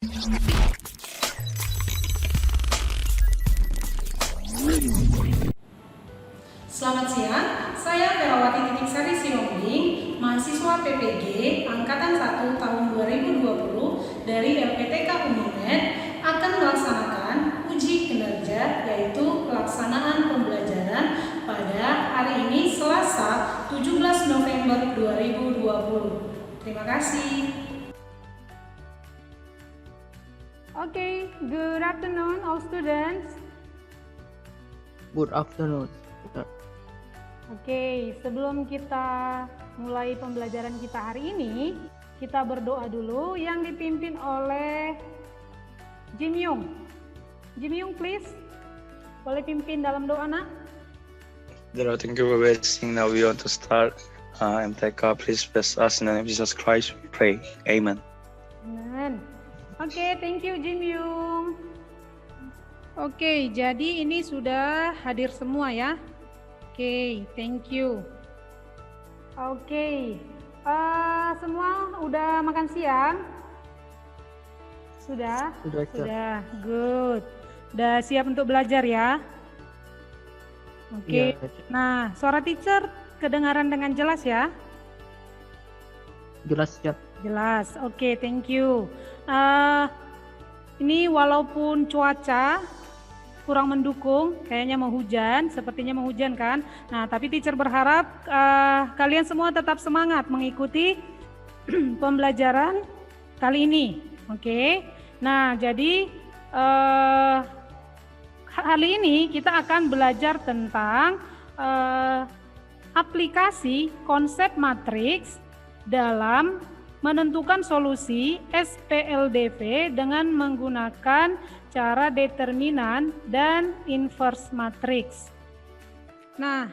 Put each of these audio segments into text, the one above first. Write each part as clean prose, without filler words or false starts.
Selamat siang, saya Ferawati Titik Sari Sihombing, mahasiswa PPG Angkatan 1 tahun 2020 dari LPTK Unimed akan melaksanakan uji kinerja yaitu pelaksanaan pembelajaran pada hari ini Selasa 17 November 2020. Terima kasih. Okay, good afternoon all students. Good afternoon. Oke, sebelum kita mulai pembelajaran kita hari ini, kita berdoa dulu yang dipimpin oleh Jim Young. Jim Young, please. Boleh pimpin dalam doa, nak? Dear, thank you for blessing. Now we want to start. MTK, please bless us in the name of Jesus Christ. We pray. Amen. Amen. Oke, thank you Jim Young. Oke, jadi ini sudah hadir semua ya. Oke, thank you. Oke, semua udah makan siang? Sudah? Sudah, good. Udah siap untuk belajar ya? Oke, nah suara teacher kedengaran dengan jelas ya? Jelas ya. Jelas, oke, thank you. Ini walaupun cuaca kurang mendukung, kayaknya mau hujan, sepertinya mau hujan kan. Nah, tapi teacher berharap kalian semua tetap semangat mengikuti pembelajaran kali ini. Oke. Nah, jadi kali ini kita akan belajar tentang aplikasi konsep matriks dalam menentukan solusi SPLDV dengan menggunakan cara determinan dan inverse matrix. Nah,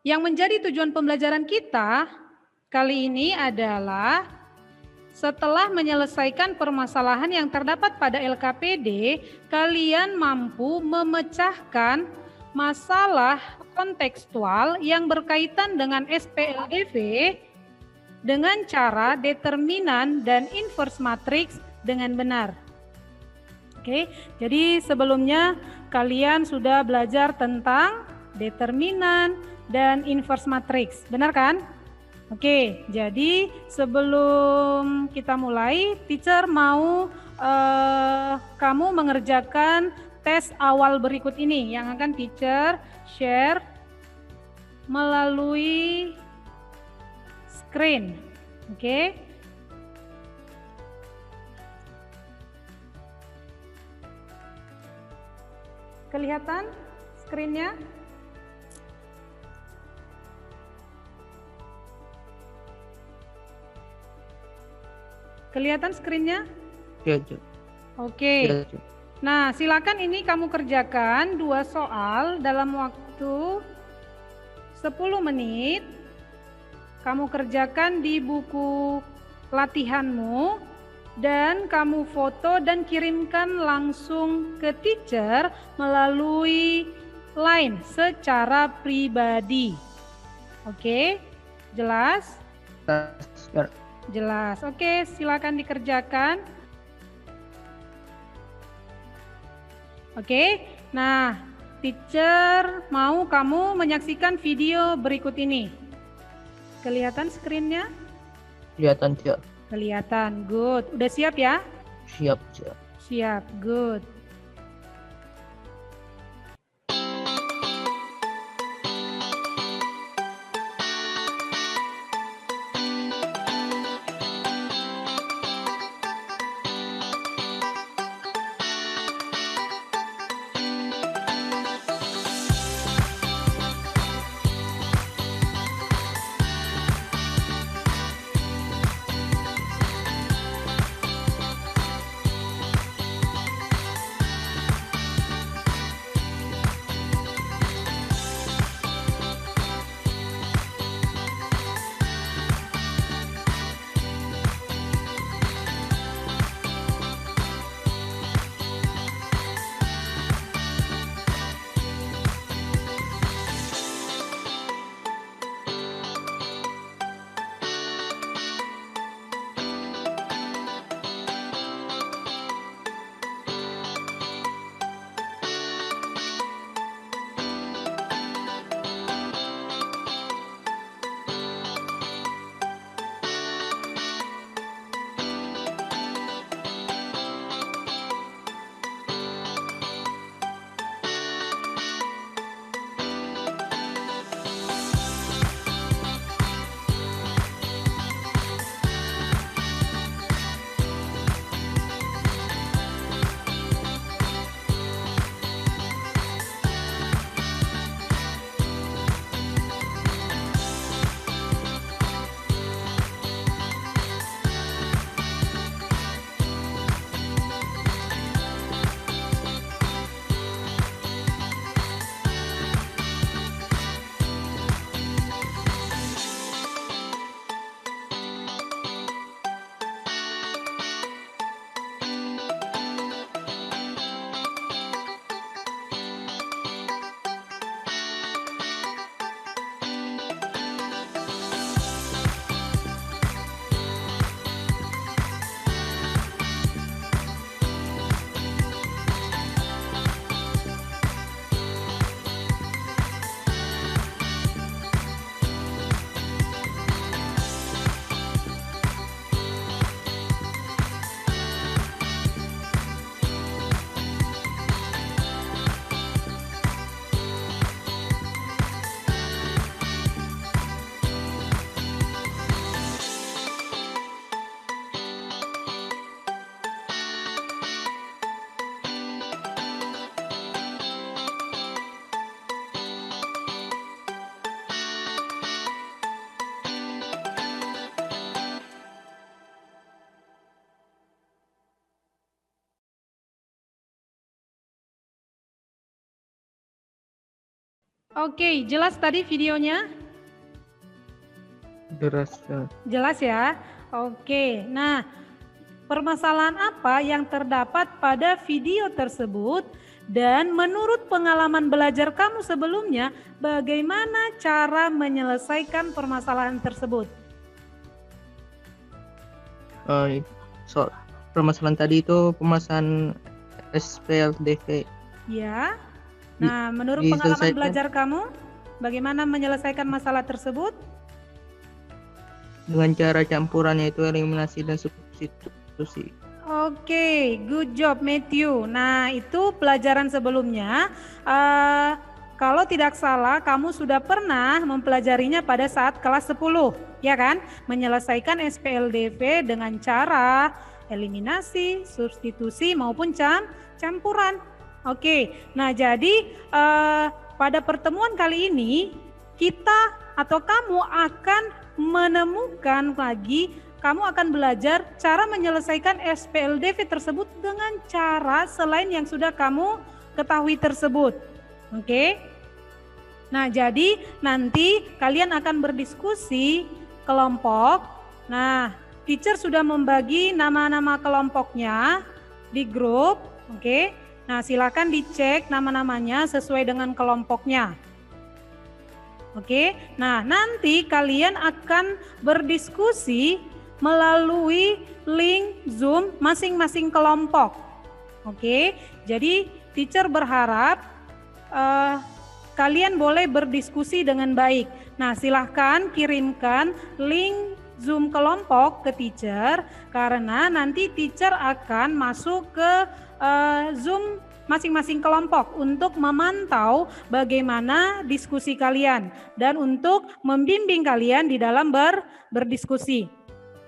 yang menjadi tujuan pembelajaran kita kali ini adalah setelah menyelesaikan permasalahan yang terdapat pada LKPD, kalian mampu memecahkan masalah kontekstual yang berkaitan dengan SPLDV dengan cara determinan dan inverse matrix dengan benar. Oke, jadi sebelumnya kalian sudah belajar tentang determinan dan inverse matrix, benar kan? Oke, jadi sebelum kita mulai, teacher mau kamu mengerjakan tes awal berikut ini yang akan teacher share melalui screen. Oke. Kelihatan screen-nya? Kelihatan screen-nya? Ya. Oke. Ya. Nah, silakan ini kamu kerjakan 2 soal dalam waktu 10 menit. Kamu kerjakan di buku latihanmu dan kamu foto dan kirimkan langsung ke teacher melalui line secara pribadi. Oke, jelas? Ya. Jelas. Oke, silakan dikerjakan. Oke, nah teacher mau kamu menyaksikan video berikut ini. Kelihatan screen-nya? Kelihatan ya. Kelihatan, good. Udah siap ya? Siap ya. Siap, good. Oke, jelas tadi videonya? Jelas, Sir. Jelas ya? Oke, nah permasalahan apa yang terdapat pada video tersebut dan menurut pengalaman belajar kamu sebelumnya, bagaimana cara menyelesaikan permasalahan tersebut? So, permasalahan tadi itu permasalahan SPLDV. Ya. Nah, menurut diselesaikan. pengalaman belajar kamu, bagaimana menyelesaikan masalah tersebut? Dengan cara campurannya itu eliminasi dan substitusi. Oke, good job Matthew. Nah, itu pelajaran sebelumnya. Kalau tidak salah, kamu sudah pernah mempelajarinya pada saat kelas 10, ya kan? Menyelesaikan SPLDV dengan cara eliminasi, substitusi maupun campuran. Oke, nah jadi pada pertemuan kali ini kita atau kamu akan menemukan lagi, kamu akan belajar cara menyelesaikan SPLDV tersebut dengan cara selain yang sudah kamu ketahui tersebut. Oke. Nah, jadi nanti kalian akan berdiskusi kelompok. Nah, teacher sudah membagi nama-nama kelompoknya di grup. Oke. Nah, silakan dicek nama-namanya sesuai dengan kelompoknya. Oke. Nah, nanti kalian akan berdiskusi melalui link Zoom masing-masing kelompok. Oke. Jadi, teacher berharap kalian boleh berdiskusi dengan baik. Nah, silahkan kirimkan link Zoom kelompok ke teacher karena nanti teacher akan masuk ke Zoom masing-masing kelompok untuk memantau bagaimana diskusi kalian dan untuk membimbing kalian di dalam berdiskusi.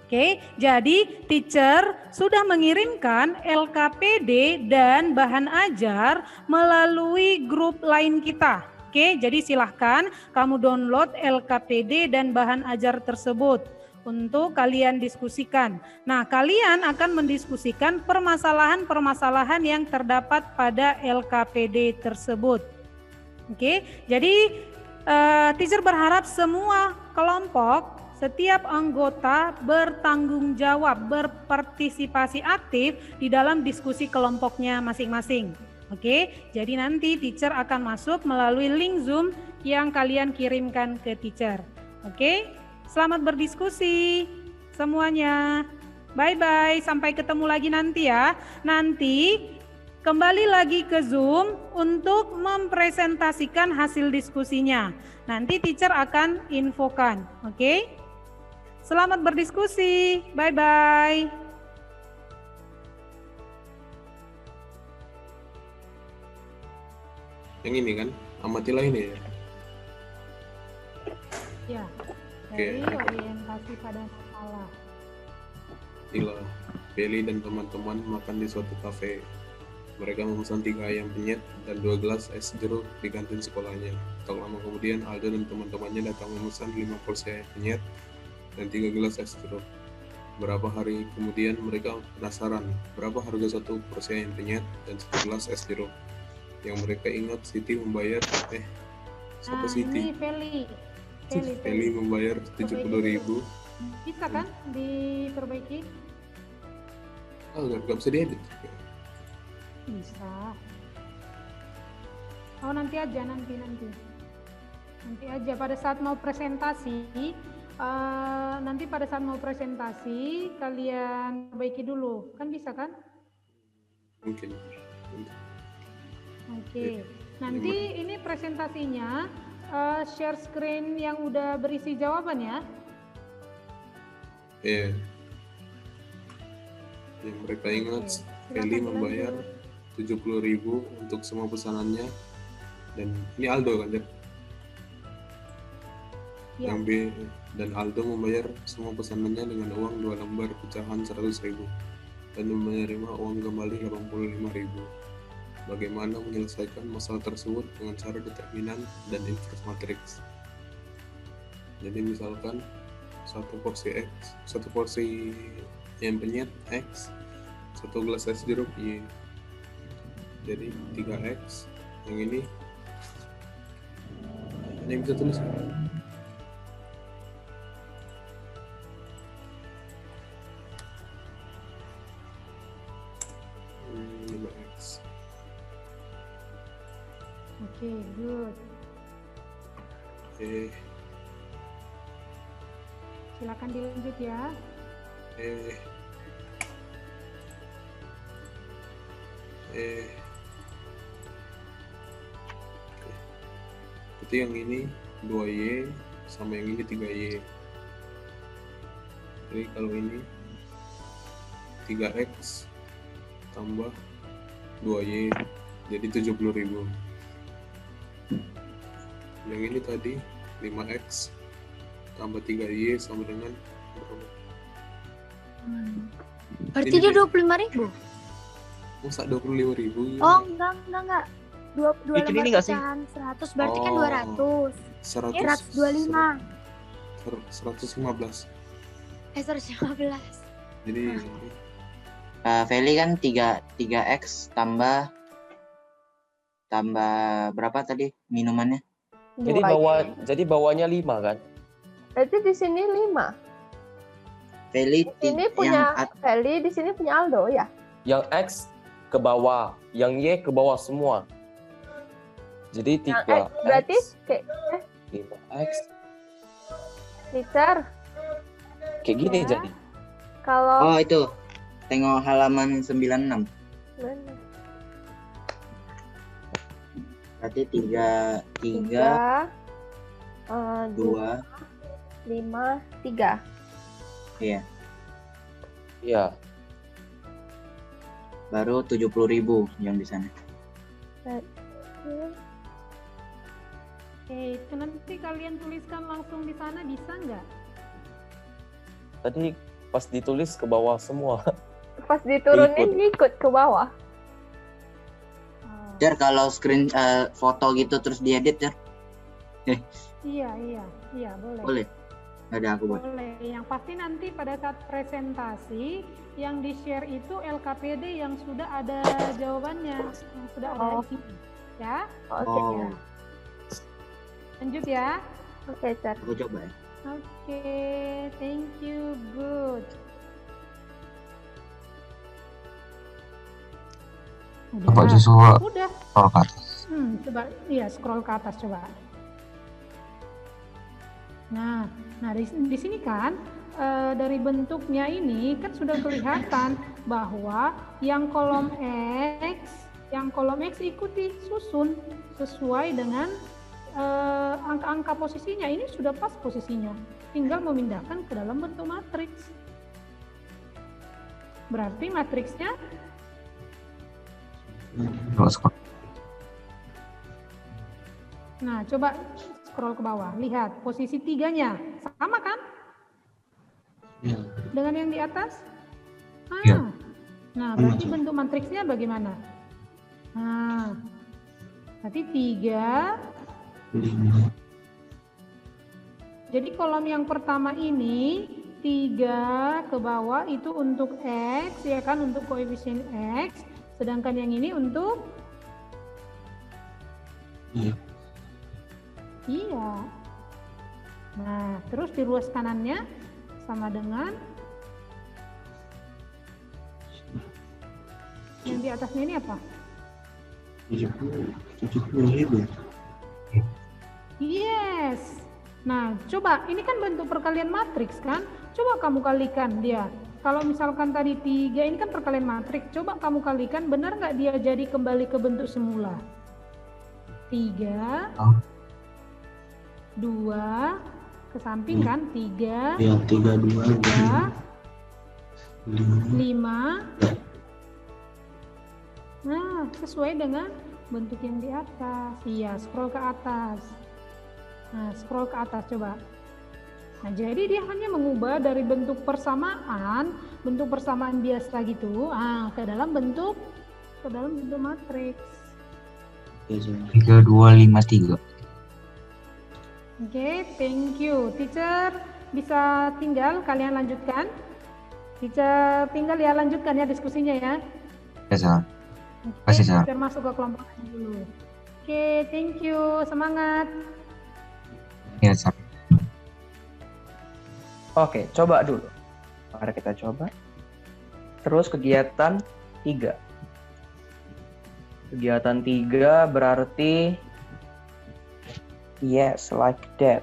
Oke, jadi teacher sudah mengirimkan LKPD dan bahan ajar melalui grup lain kita. Oke, jadi silahkan kamu download LKPD dan bahan ajar tersebut untuk kalian diskusikan. Nah, kalian akan mendiskusikan permasalahan-permasalahan yang terdapat pada LKPD tersebut. Oke, jadi teacher berharap semua kelompok, setiap anggota bertanggung jawab, berpartisipasi aktif di dalam diskusi kelompoknya masing-masing. Oke, jadi nanti teacher akan masuk melalui link Zoom yang kalian kirimkan ke teacher. Oke, selamat berdiskusi semuanya. Bye-bye, sampai ketemu lagi nanti ya. Nanti kembali lagi ke Zoom untuk mempresentasikan hasil diskusinya. Nanti teacher akan infokan, oke? Selamat berdiskusi, bye-bye. Yang ini kan, amatilah ini ya. Ya, dari orientasi pada masalah. Ila, Feli dan teman-teman makan di suatu kafe. Mereka memesan 3 ayam penyet dan 2 gelas es jeruk di kantin sekolahnya. Tak lama kemudian, Aldo dan teman-temannya datang memesan 5 porsi ayam penyet dan 3 gelas es jeruk. Beberapa hari kemudian mereka penasaran berapa harga 1 porsi ayam penyet dan 1 gelas es jeruk. Yang mereka ingat Siti membayar siapa Siti? Ini Feli membayar 70.000. Bisa kan diperbaiki? Oh, nggak bisa diedit. Bisa. Oh, nanti aja nanti aja pada saat mau presentasi. Nanti pada saat mau presentasi kalian perbaiki dulu, kan bisa kan? Mungkin. Oke. Nanti ini presentasinya share screen yang udah berisi jawaban ya. Iya. Yang mereka ingat, Feli membayar 70.000 untuk semua pesanannya. Dan ini Aldo kan, Jar? Ya. Yang B dan Aldo membayar semua pesanannya dengan uang 2 lembar pecahan 100.000 dan menerima uang kembali 85.000. Bagaimana menyelesaikan masalah tersebut dengan cara determinan dan inverse matrix. Jadi misalkan 1 porsi X, 1 porsi ayam penyet X, 1 gelas es jeruk Y. Jadi 3X, yang ini Ada yang bisa tulis? 5x. Oke, good. Eh, Silakan dilanjut ya. eh, eh. Oke. Berarti yang ini 2y sama yang ini 3y. Jadi kalau ini 3x tambah 2y jadi 70.000. Yang ini tadi 5x tambah 3y sama dengan berapa? Berarti Ini dia nih. 25.000. Masa 25.000? Oh, enggak. Dua Dikit ini lembar nggak sih? pecahan 100 berarti kan Oh. 200. 125. 115. 115. Jadi Feli kan 3x tambah berapa tadi minumannya? Jadi bawahnya 5 kan? Berarti di sini 5. Feli Ini yang punya Feli, di sini punya Aldo ya. Yang X ke bawah, yang Y ke bawah semua. Jadi Yang 3 X berarti kayak 5x teacher. kayak gini Ya. jadi. Kalau Oh itu, tengok halaman 96. mana? Berarti 3, 3 2, 5 3. iya. Iya. Baru 70.000 yang di sana. Oke, itu nanti kalian tuliskan langsung di sana, bisa nggak? Tadi pas ditulis ke bawah semua. Pas diturunin ikut ke bawah. Oh, Jar, kalau screen foto gitu terus diedit, Jar, iya, boleh. boleh? Nggak ada aku buat. Boleh. Yang pasti nanti pada saat presentasi yang di-share itu LKPD yang sudah ada jawabannya, yang sudah ada Oh. isinya. Ya, Oke. Oh, lanjut ya. Oke, teacher. aku coba ya. Oke, thank you, good. Udah. Bapak Joshua Udah. kalau ke atas. Coba, iya scroll ke atas coba. Nah di sini kan dari bentuknya ini kan sudah kelihatan bahwa yang kolom X ikuti susun sesuai dengan angka-angka posisinya. Ini sudah pas posisinya, tinggal memindahkan ke dalam bentuk matriks. Berarti matriksnya Kalau sekolah. nah, coba scroll ke bawah, lihat posisi 3-nya sama kan? Dengan yang di atas? Iya. Nah, berarti bentuk matriksnya bagaimana? Nah, berarti 3. Jadi kolom yang pertama ini 3 ke bawah itu untuk X, ya kan, untuk koefisien X. Sedangkan yang ini untuk Iya. Nah, terus di ruas kanannya sama dengan yang di atasnya ini apa? 70.000. Yes. Nah, coba ini kan bentuk perkalian matriks kan? Coba kamu kalikan dia. Kalau misalkan tadi 3 ini kan perkalian matriks. Coba kamu kalikan, benar nggak dia jadi kembali ke bentuk semula? 3, 2, ke samping kan? 3, Ya, 32. 5. Nah, sesuai dengan bentuk yang di atas. Iya, scroll ke atas. Nah, scroll ke atas coba. Nah, jadi dia hanya mengubah dari bentuk persamaan biasa gitu, ke dalam bentuk matriks. 3253. Oke, thank you. Teacher bisa tinggal, kalian lanjutkan. Teacher tinggal ya, lanjutkan ya diskusinya ya. Ya, Sir. Oke, Kasih, Sir. teacher masuk ke kelompok lain dulu. Oke, thank you. Semangat. Ya, Sir. Oke, coba dulu. Mari kita coba. Terus kegiatan 3. Kegiatan 3 berarti yes, like that.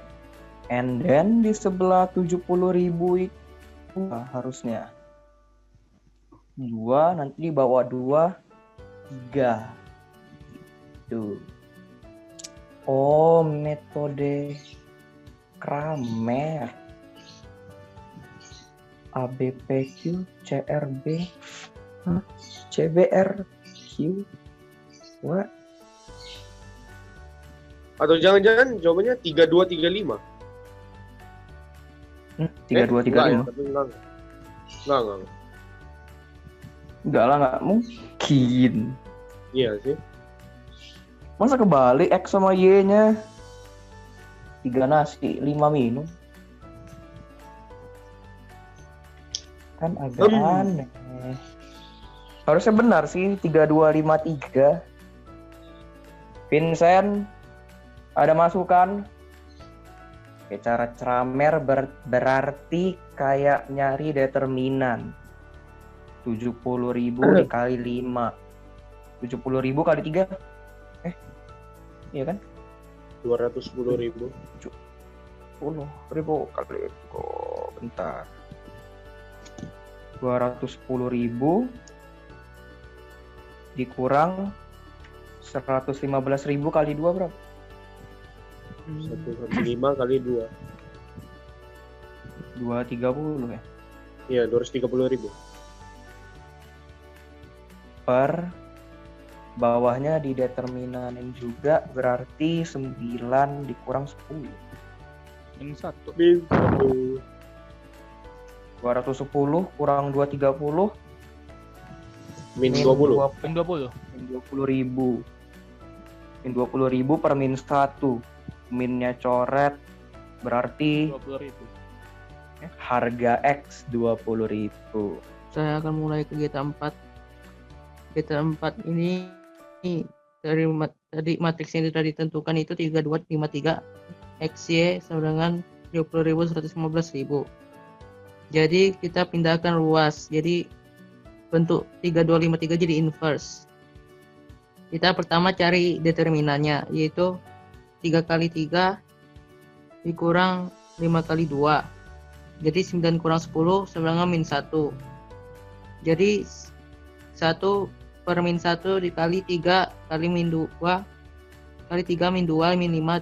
And then di sebelah 70.000 itu harusnya 2, nanti di bawah 2, 3. Tuh. Oh, metode Kramer. ABPQ, CRB, CBRQ. What? Atau jangan-jangan jawabannya 3235. 3235. Enggak. Enggak lah, nggak mungkin. Iya sih. Masa kebalik X sama Y-nya? 3 nasi, 5 minum. Kan agak aneh. Harusnya benar sih 3253. Vincent, ada masukan? Oke, cara Kramer berarti kayak nyari determinan. 70.000 dikali 5. 70.000 kali 3. Iya kan? 210.000. 10.000 kali bentar. 210.000 dikurang 115.000 kali 2 berapa? 115 kali 2. 230 ya? Iya, 230.000. Per bawahnya dideterminanin juga berarti 9 dikurang 10. Min 1. 210 kurang 230 min 20. Min 20. Min 20.000. Min 20.000 per min 1. Minnya coret berarti 20.000. harga X 20.000. Saya akan mulai kegiatan 4. Kegiatan 4 ini dari tadi matriks yang sudah ditentukan itu 3253 XY sama dengan 20.000 115.000. Jadi kita pindahkan ruas. Jadi bentuk 3253 jadi inverse. Kita pertama cari determinannya, yaitu 3 kali 3 dikurang 5 kali 2. Jadi 9 kurang 10 sama dengan min 1. Jadi 1 per min 1 dikali 3 kali min 2 kali 3 min 2 min 5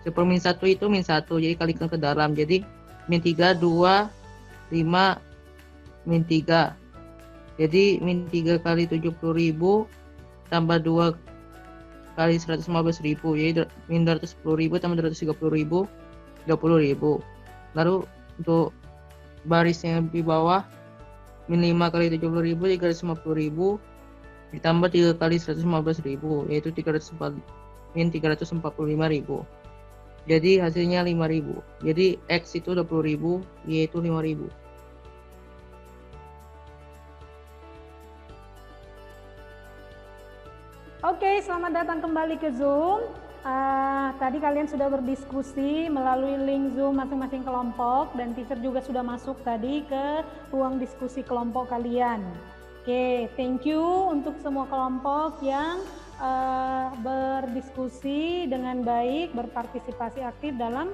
3. Per min 1 itu min 1, jadi kalikan ke dalam. Jadi min 3 2 5 min 3. Jadi min 3 kali 70.000 tambah 2 kali 115.000, jadi min 210.000 tambah 230.000 20.000. Lalu untuk baris yang di bawah min 5 kali 70.000 350.000 ditambah 3 kali 115.000, yaitu min 345.000. Jadi hasilnya 5.000. Jadi X itu 20.000, Y itu 5.000. Oke, selamat datang kembali ke Zoom. Tadi kalian sudah berdiskusi melalui link Zoom masing-masing kelompok, dan teacher juga sudah masuk tadi ke ruang diskusi kelompok kalian. Oke, thank you untuk semua kelompok yang berdiskusi dengan baik, berpartisipasi aktif dalam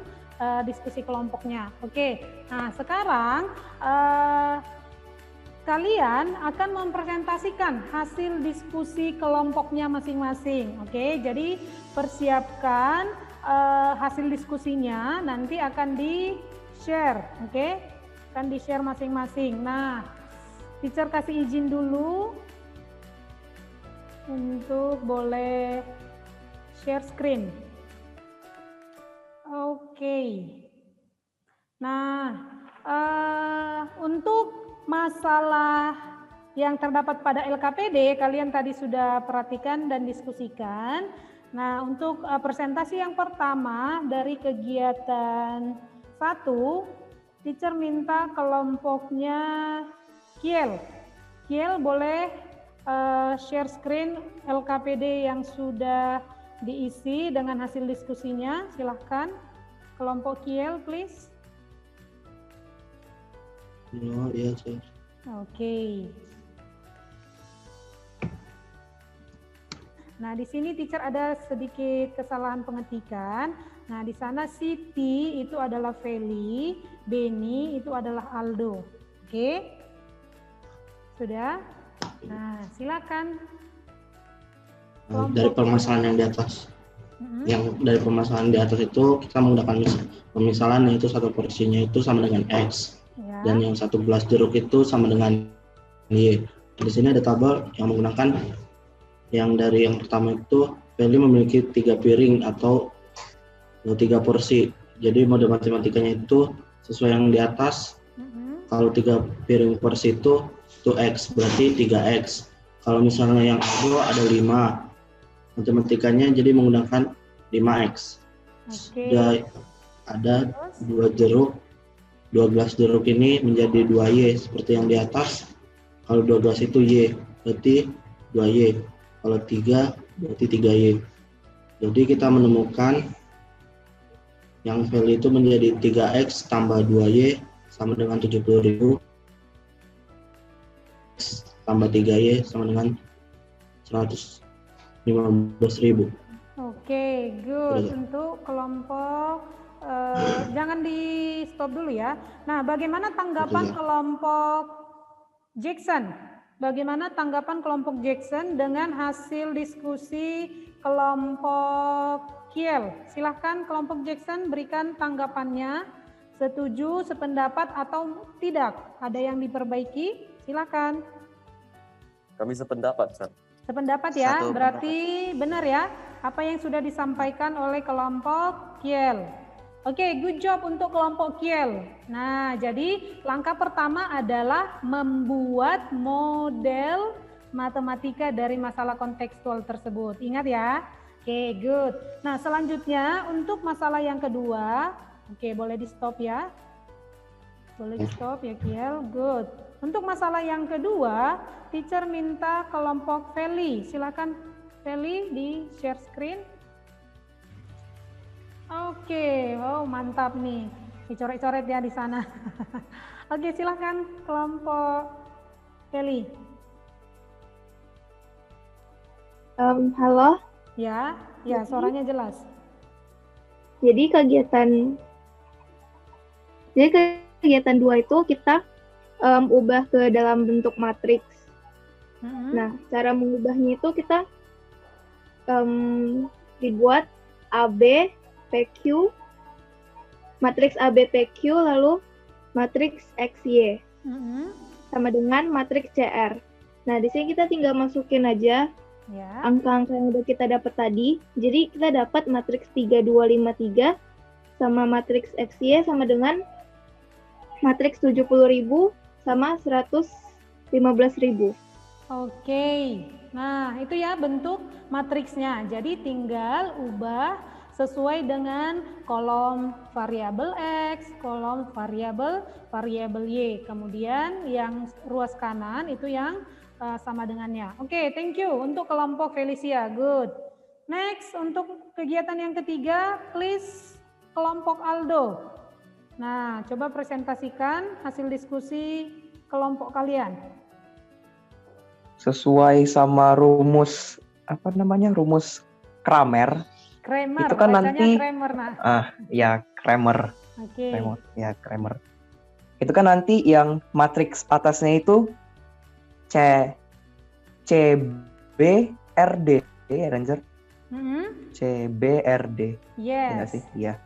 diskusi kelompoknya. Oke, nah sekarang kalian akan mempresentasikan hasil diskusi kelompoknya masing-masing. Oke, jadi persiapkan hasil diskusinya, nanti akan di-share. Oke, akan di-share masing-masing. Nah, teacher kasih izin dulu untuk boleh share screen. Oke. Nah, untuk masalah yang terdapat pada LKPD kalian tadi sudah perhatikan dan diskusikan. Nah, untuk presentasi yang pertama dari kegiatan 1, teacher minta kelompoknya Kiel. Kiel boleh share screen LKPD yang sudah diisi dengan hasil diskusinya. Silahkan kelompok Kiel, please. Iya, Sir. Oke. Nah, di sini teacher ada sedikit kesalahan pengetikan. Nah, di sana Siti itu adalah Feli, Beni itu adalah Aldo. Oke? Sudah? Nah, silakan. Dari permasalahan yang di atas. Yang dari permasalahan di atas itu kita menggunakan pemisalan, yaitu satu porsinya itu sama dengan X. Ya. Dan yang satu gelas jeruk itu sama dengan Y. Di sini ada tabel yang menggunakan yang dari yang pertama itu Feli memiliki 3 piring atau 3 porsi. Jadi mode matematikanya itu sesuai yang di atas. Kalau 3 piring porsi itu X, berarti 3X. Kalau misalnya yang Aldo ada 5, matematikanya jadi menggunakan 5X. Sudah ada 2 jeruk, 2 gelas jeruk ini menjadi 2Y seperti yang di atas. Kalau 2 gelas itu Y, berarti 2Y. Kalau 3, berarti 3Y. Jadi kita menemukan yang value itu menjadi 3X tambah 2Y sama dengan 70.000 tambah 3Y sama dengan 115.000. Oke, good. Untuk kelompok jangan di stop dulu ya. Nah, bagaimana tanggapan kelompok Jackson? Bagaimana tanggapan kelompok Jackson dengan hasil diskusi kelompok Kiel? Silahkan kelompok Jackson berikan tanggapannya. Setuju, sependapat atau tidak? Ada yang diperbaiki? Silahkan. Kami sependapat, Sir. Sependapat ya, berarti benar ya apa yang sudah disampaikan oleh kelompok Kiel. Oke, good job untuk kelompok Kiel. Nah, jadi langkah pertama adalah membuat model matematika dari masalah kontekstual tersebut. Ingat ya. Oke, good. Nah, selanjutnya untuk masalah yang kedua, oke, boleh di stop ya. Boleh di stop ya Kiel, good. Untuk masalah yang kedua, teacher minta kelompok Feli. Silakan Feli di share screen. Oke, wow mantap nih, dicoret-coret ya di sana. Oke, silakan kelompok Feli. Halo. Ya, ya suaranya jelas. Jadi kegiatan 2 itu kita ubah ke dalam bentuk matriks. Nah, cara mengubahnya itu kita dibuat AB PQ, matriks AB PQ, lalu matriks XY sama dengan matriks CR. Nah, di sini kita tinggal masukin aja angka-angka yang udah kita dapat tadi. Jadi kita dapat matriks 3253 sama matriks XY sama dengan matriks 70.000 sama 115.000. Oke, nah itu ya bentuk matriksnya. Jadi tinggal ubah sesuai dengan kolom variabel X, kolom variabel Y. Kemudian yang ruas kanan itu yang sama dengannya. Oke, thank you untuk kelompok Felicia. Good. Next, untuk kegiatan yang ketiga, please kelompok Aldo. Nah, coba presentasikan hasil diskusi kelompok kalian. Sesuai sama rumus rumus Kramer. Kramer, itu kan nanti Kramer, nah. Ya Kramer. Oke. Kramer. Itu kan nanti yang matriks atasnya itu CBRD, ya Ranger? CBRD. Yes. Ya sih, iya.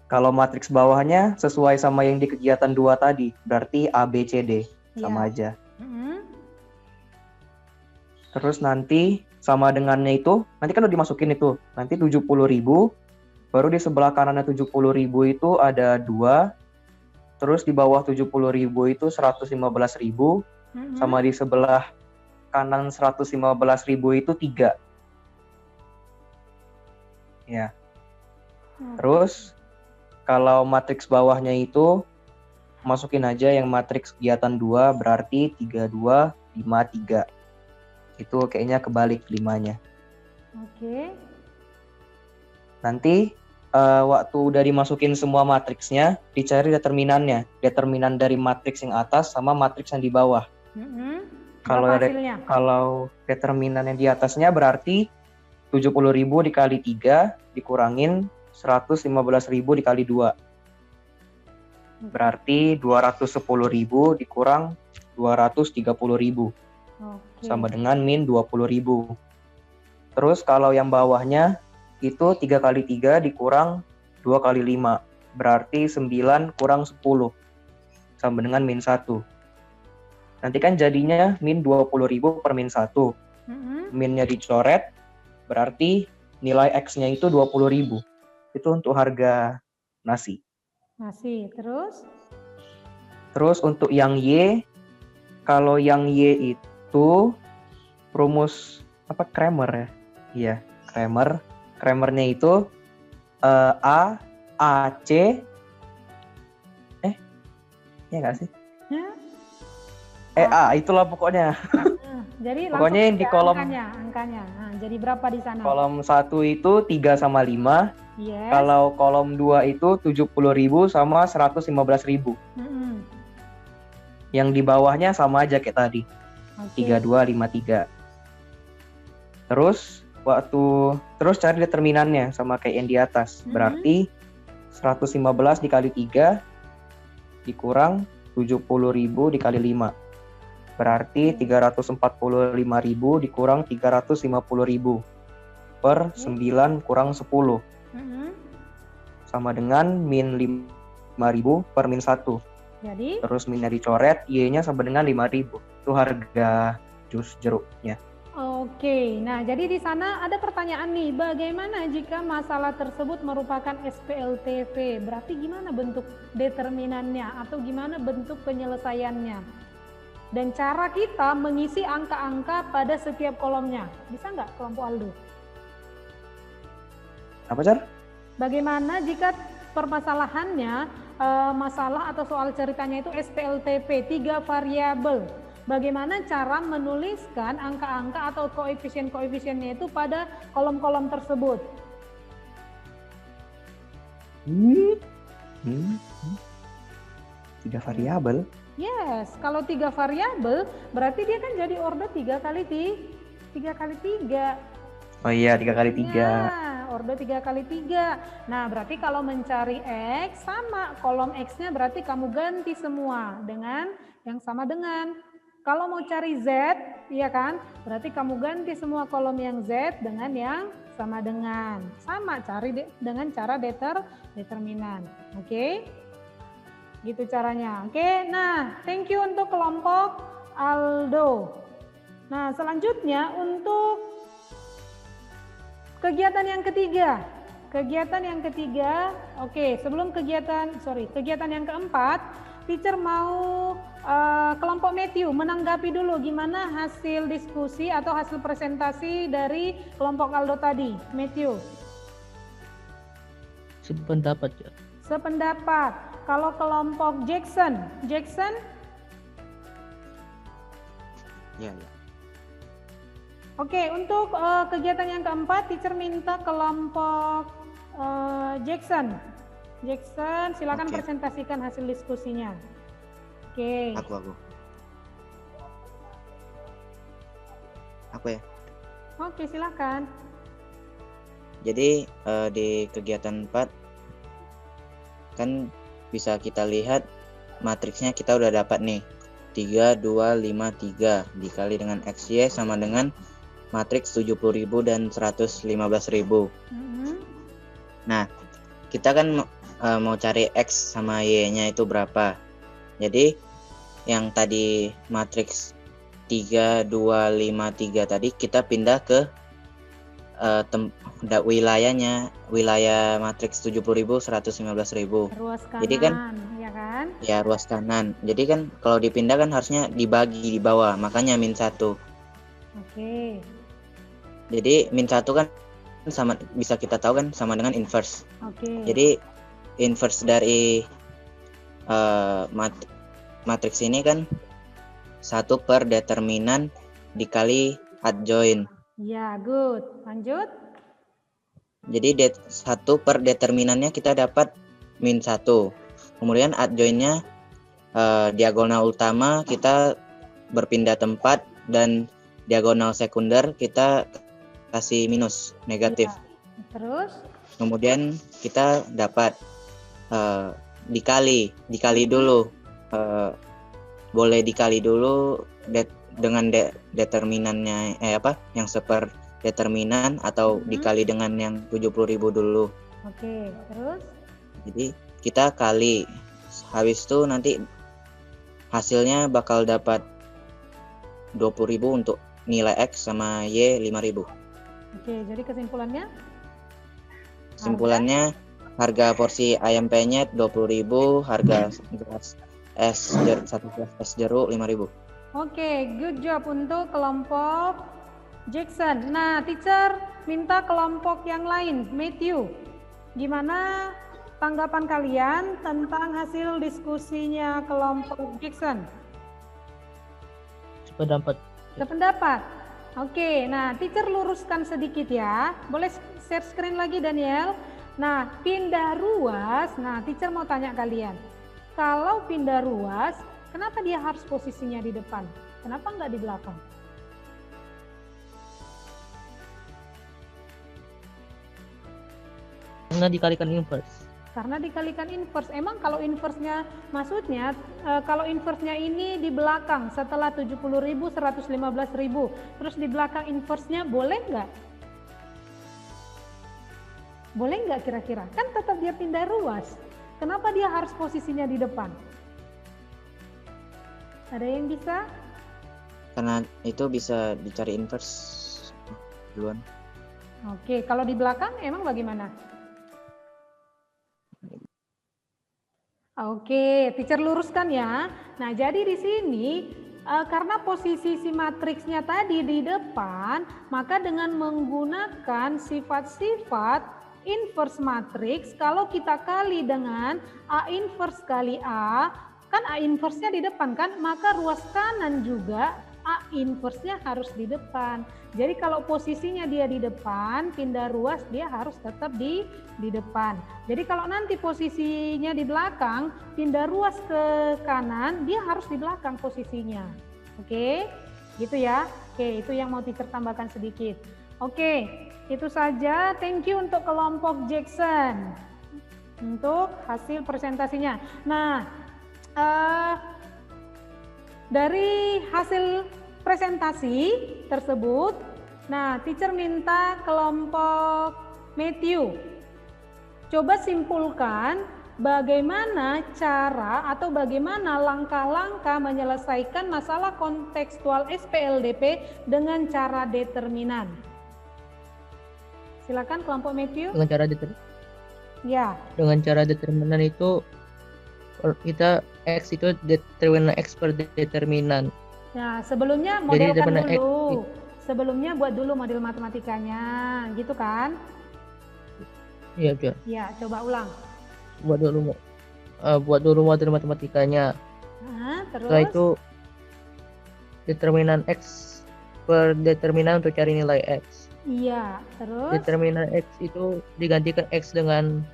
Kalau matriks bawahnya sesuai sama yang di kegiatan 2 tadi, berarti ABCD sama aja. Terus nanti sama dengannya itu, nanti kan udah dimasukin itu, nanti 70.000, baru di sebelah kanannya 70.000 itu ada 2, terus di bawah 70.000 itu 115.000, sama di sebelah kanan 115.000 itu 3. Ya. Terus kalau matriks bawahnya itu masukin aja yang matriks kegiatan 2 berarti 3253. Itu kayaknya kebalik 5-nya. Oke. Nanti waktu udah dimasukin semua matriksnya, dicari determinannya. Determinan dari matriks yang atas sama matriks yang di bawah. Kalau determinan yang di atasnya berarti 70.000 dikali 3 dikurangin 115.000 dikali 2. Berarti 210.000 dikurang 230.000. Sama dengan min 20.000. Terus kalau yang bawahnya itu 3 kali 3 dikurang 2 kali 5. Berarti 9 kurang 10. Sama dengan min 1. Nanti kan jadinya min 20.000 per min 1. Minnya dicoret, berarti nilai X-nya itu 20.000. Itu untuk harga nasi. Nasi, terus? Terus untuk yang Y, kalau yang Y itu rumus Kramer ya? Iya, Kramer. Kramernya itu A, AC, ya nggak sih? A, itulah pokoknya. Jadi pokoknya yang di kolom angkanya. Nah, jadi berapa di sana? Kolom 1 itu 3 sama 5. Yes. Kalau kolom 2 itu 70.000 sama 115.000. Yang di bawahnya sama aja kayak tadi. 3253. Terus cari determinannya sama kayak yang di atas. Berarti 115 dikali 3 dikurang 70.000 dikali 5. Berarti 345.000 dikurang 350.000 per 9 kurang 10. Sama dengan min 5.000 per min 1. Jadi? Terus minnya dicoret, Y-nya sama dengan 5.000. Itu harga jus jeruknya. Oke, nah jadi di sana ada pertanyaan nih, bagaimana jika masalah tersebut merupakan SPLTV? Berarti gimana bentuk determinannya atau gimana bentuk penyelesaiannya? Dan cara kita mengisi angka-angka pada setiap kolomnya. Bisa nggak kelompok Aldo? Apa, Car? Bagaimana jika permasalahannya, masalah atau soal ceritanya itu SPLTV, 3 variabel. Bagaimana cara menuliskan angka-angka atau koefisien-koefisiennya itu pada kolom-kolom tersebut? 3 variabel? Yes, kalau 3 variabel berarti dia kan jadi order 3 kali 3. Oh iya, 3 kali 3. Ya, order 3 kali 3. Nah, berarti kalau mencari X sama kolom X-nya berarti kamu ganti semua dengan yang sama dengan. Kalau mau cari Z, ya kan? Berarti kamu ganti semua kolom yang Z dengan yang sama dengan. Sama, cari dengan cara determinan. Oke? Gitu caranya. Oke, nah thank you untuk kelompok Aldo. Nah, selanjutnya untuk kegiatan yang ketiga. Kegiatan yang ketiga, oke, sebelum kegiatan yang keempat, teacher mau kelompok Matthew menanggapi dulu gimana hasil diskusi atau hasil presentasi dari kelompok Aldo tadi. Matthew. Sependapat ya. Sependapat. Kalau kelompok Jackson. Ya. Oke, untuk kegiatan yang keempat, teacher minta kelompok Jackson. Jackson, silakan presentasikan hasil diskusinya. Oke. Aku ya. Oke, silakan. Jadi di kegiatan 4 kan bisa kita lihat matriksnya kita udah dapat nih. 3, 2, 5, 3 dikali dengan XY sama dengan matriks 70.000 dan 115.000. Nah, kita kan mau cari X sama Y-nya itu berapa. Jadi yang tadi matriks 3, 2, 5, 3 tadi kita pindah ke wilayahnya, wilayah matriks 70.000, 115.000. Ruas kanan, jadi kan, ya kan? Ya, ruas kanan. Jadi kan kalau dipindah kan harusnya dibagi di bawah, makanya min 1. Oke. Jadi min 1 kan sama, bisa kita tahu kan sama dengan inverse. Oke. Jadi inverse dari matriks ini kan 1 per determinan dikali adjoint. Ya, good. Lanjut. Jadi 1 per determinannya kita dapat min 1. Kemudian adjoinnya diagonal utama kita berpindah tempat dan diagonal sekunder kita kasih minus negatif. Ya. Terus? Kemudian kita dapat dikali dulu. Boleh dikali dulu dengan determinannya yang seper determinan atau dikali dengan yang 70.000 dulu. Oke, terus? Jadi kita kali, habis itu nanti hasilnya bakal dapat 20.000 untuk nilai X sama Y 5.000. Oke, jadi kesimpulannya? Kesimpulannya harga porsi ayam penyet 20.000, harga gelas satu gelas es jeruk 5.000. Oke, good job untuk kelompok Jackson. Nah, teacher minta kelompok yang lain, Matthew. Gimana tanggapan kalian tentang hasil diskusinya kelompok Jackson? Sependapat. Oke, nah teacher luruskan sedikit ya. Boleh share screen lagi Daniel. Nah, pindah ruas. Nah, teacher mau tanya kalian. Kalau pindah ruas, kenapa dia harus posisinya di depan? Kenapa nggak di belakang? Karena dikalikan inverse. Karena dikalikan inverse. Emang kalau inverse-nya, maksudnya kalau inverse-nya ini di belakang setelah 70.000, 115.000, terus di belakang inverse-nya boleh nggak? Boleh nggak kira-kira? Kan tetap dia pindah ruas. Kenapa dia harus posisinya di depan? Ada yang bisa? Karena itu bisa dicari inverse duluan. Oke, kalau di belakang emang bagaimana? Oke, teacher luruskan ya. Nah, jadi di sini karena posisi si matriksnya tadi di depan, maka dengan menggunakan sifat-sifat inverse matriks, kalau kita kali dengan A inverse kali A, kan A inverse-nya di depan kan, maka ruas kanan juga A inverse-nya harus di depan. Jadi kalau posisinya dia di depan, pindah ruas dia harus tetap di depan. Jadi kalau nanti posisinya di belakang, pindah ruas ke kanan, dia harus di belakang posisinya. Oke, gitu ya. Oke, itu yang mau teacher tambahkan sedikit. Oke, itu saja. Thank you untuk kelompok Jackson untuk hasil presentasinya. Nah, dari hasil presentasi tersebut, nah teacher minta kelompok Matthew coba simpulkan bagaimana cara atau bagaimana langkah-langkah menyelesaikan masalah kontekstual SPLDP dengan cara determinan. Silakan kelompok Matthew. Dengan cara determinan. Ya. Dengan cara determinan itu kita X itu determinan X per determinan. Nah, sebelumnya modelkan dulu. Sebelumnya buat dulu model matematikanya, gitu kan? Iya, Jor. Ya, coba ulang. Buat dulu model matematikanya. Terus? Setelah itu determinan X per determinan untuk cari nilai X. Iya, terus? Determinan X itu digantikan X dengan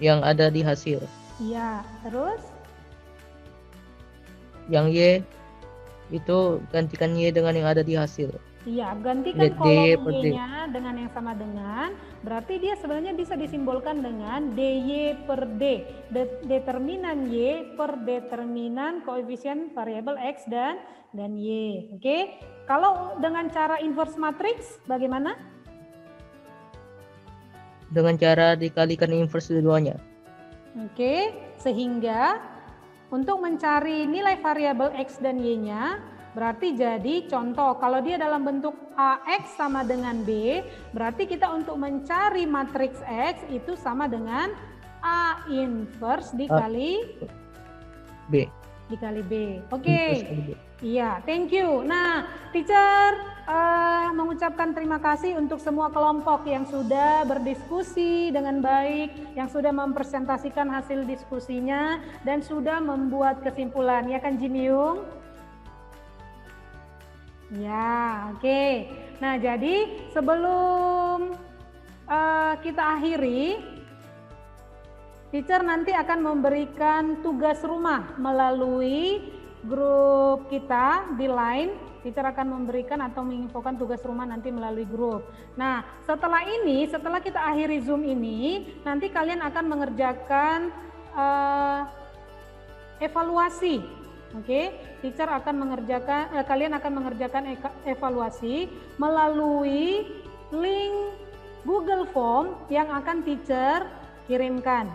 yang ada di hasil. Iya, terus? Yang Y itu gantikan Y dengan yang ada di hasil. Iya, gantikan kolom Y-nya dengan yang sama dengan, berarti dia sebenarnya bisa disimbolkan dengan DY per D. Determinan Y per determinan koefisien variabel X dan Y. Oke, kalau dengan cara inverse matrix bagaimana? Dengan cara dikalikan inverse keduanya. Oke, sehingga untuk mencari nilai variabel X dan Y-nya, berarti jadi contoh, kalau dia dalam bentuk AX sama dengan B, berarti kita untuk mencari matriks X itu sama dengan A inverse dikali B. Dikali B. Oke. Iya, thank you. Nah, teacher mengucapkan terima kasih untuk semua kelompok yang sudah berdiskusi dengan baik, yang sudah mempresentasikan hasil diskusinya, dan sudah membuat kesimpulan. Ya kan, Jin Yung? Ya, oke. Nah, jadi sebelum kita akhiri, teacher nanti akan memberikan tugas rumah melalui grup kita di Line. Teacher akan memberikan atau menginfokan tugas rumah nanti melalui grup. Nah, setelah ini, setelah kita akhiri Zoom ini, nanti kalian akan mengerjakan evaluasi. Oke, teacher akan mengerjakan, kalian akan mengerjakan evaluasi melalui link Google Form yang akan teacher kirimkan.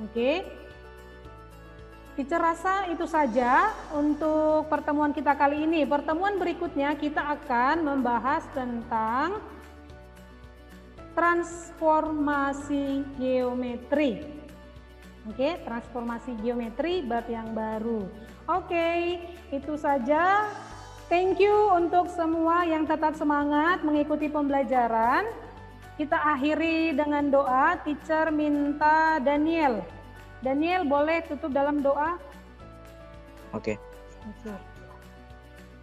Oke. Teacher rasa itu saja untuk pertemuan kita kali ini. Pertemuan berikutnya kita akan membahas tentang transformasi geometri. Oke, transformasi geometri bab yang baru. Oke, itu saja. Thank you untuk semua yang tetap semangat mengikuti pembelajaran. Kita akhiri dengan doa. Teacher minta Daniel. Daniel, boleh tutup dalam doa? Oke.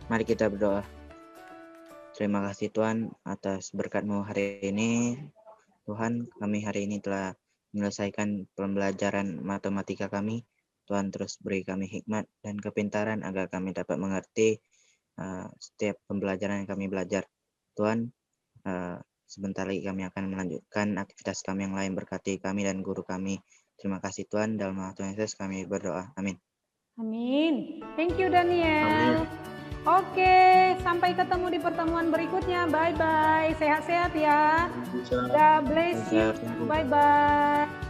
Mari kita berdoa. Terima kasih Tuhan atas berkat-Mu hari ini. Tuhan, kami hari ini telah menyelesaikan pembelajaran matematika kami. Tuhan terus beri kami hikmat dan kepintaran agar kami dapat mengerti setiap pembelajaran yang kami belajar. Tuhan, sebentar lagi kami akan melanjutkan aktivitas kami yang lain. Berkati kami dan guru kami. Terima kasih Tuhan, dalam nama Tuhan Yesus kami berdoa. Amin. Amin. Thank you Daniel. Oke, sampai ketemu di pertemuan berikutnya. Bye-bye. Sehat-sehat ya. God bless you. Bye-bye.